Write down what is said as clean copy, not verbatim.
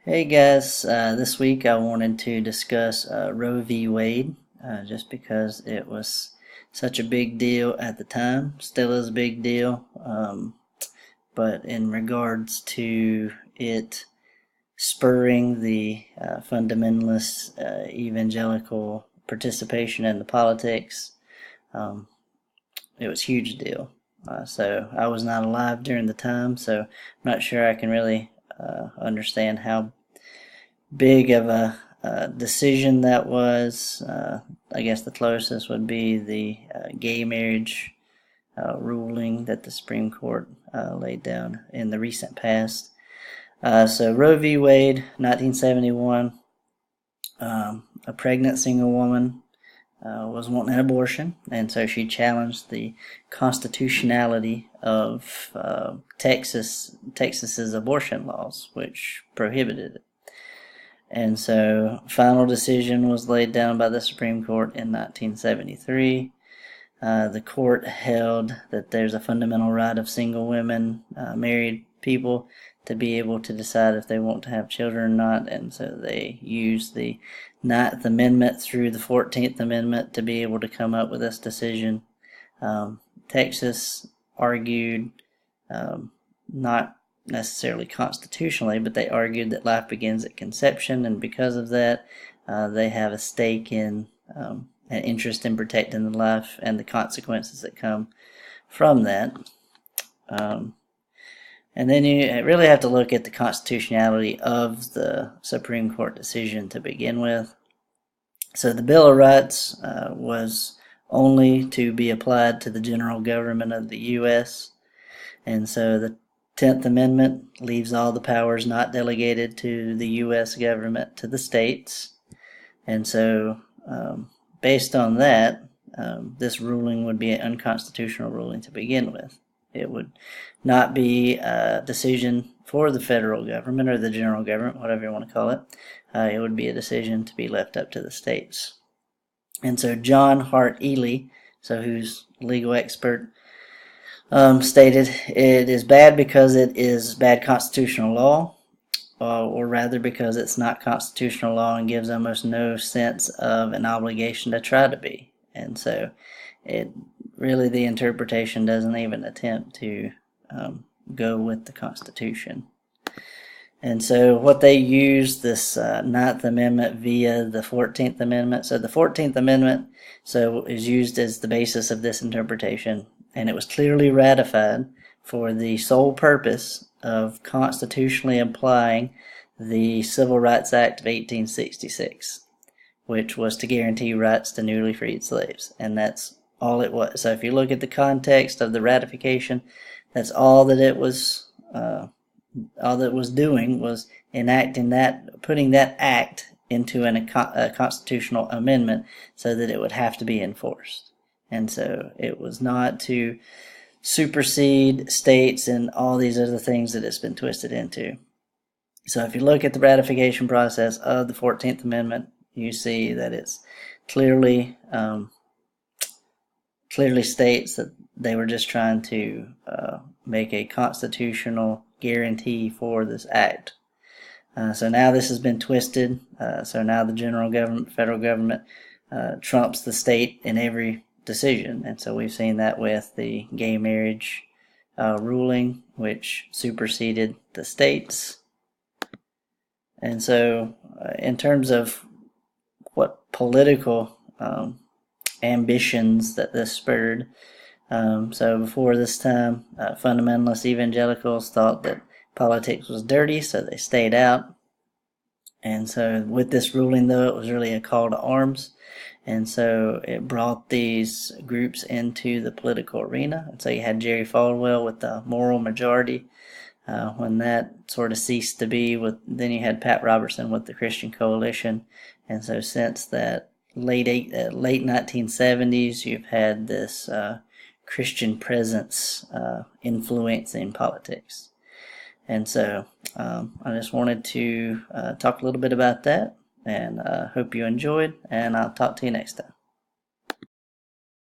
Hey guys, this week I wanted to discuss Roe v. Wade just because it was such a big deal at the time, still is a big deal, but in regards to it spurring the fundamentalist evangelical participation in the politics, um, it was a huge deal. So I was not alive during the time, so I'm not sure I can really understand how big of a decision that was. I guess the closest would be the gay marriage ruling that the Supreme Court laid down in the recent past. So Roe v. Wade, 1971, a pregnant single woman was wanting an abortion, and so she challenged the constitutionality of Texas's abortion laws, which prohibited it. And so, final decision was laid down by the Supreme Court in 1973. The court held that there's a fundamental right of single women, married people, to be able to decide if they want to have children or not, and so they used the Ninth Amendment through the 14th Amendment to be able to come up with this decision. Texas argued not necessarily constitutionally, but they argued that life begins at conception, and because of that, they have a stake in an interest in protecting the life and the consequences that come from that. And then you really have to look at the constitutionality of the Supreme Court decision to begin with. So the Bill of Rights was only to be applied to the general government of the U.S., and so the 10th Amendment leaves all the powers not delegated to the U.S. government to the states. And so, based on that, this ruling would be an unconstitutional ruling to begin with. It would not be a decision for the federal government or the general government, whatever you want to call it. It would be a decision to be left up to the states. And so John Hart Ely, who's a legal expert, stated it is bad because it is bad constitutional law, or rather because it's not constitutional law and gives almost no sense of an obligation to try to be. And so it really, the interpretation doesn't even attempt to go with the Constitution. And so what they use this Ninth Amendment via the 14th Amendment. So the 14th Amendment is used as the basis of this interpretation, and it was clearly ratified for the sole purpose of constitutionally applying the Civil Rights Act of 1866, which was to guarantee rights to newly freed slaves. And that's all it was. So if you look at the context of the ratification, that's all that it was. All that was doing was enacting that, putting that act into a constitutional amendment so that it would have to be enforced. And so it was not to supersede states and all these other things that it's been twisted into. So if you look at the ratification process of the 14th Amendment, you see that it's clearly states that they were just trying to make a constitutional guarantee for this act. So now this has been twisted. So now the general government, federal government, trumps the state in every decision. And so we've seen that with the gay marriage ruling, which superseded the states. And so in terms of what political ambitions that this spurred, so before this time, fundamentalist evangelicals thought that politics was dirty, so they stayed out. And so with this ruling, though, it was really a call to arms. And so it brought these groups into the political arena. And so you had Jerry Falwell with the moral majority. When that sort of ceased to be, then you had Pat Robertson with the Christian Coalition. And so since that late 1970s, you've had this Christian presence influence in politics. And so I just wanted to talk a little bit about that, and hope you enjoyed, and I'll talk to you next time.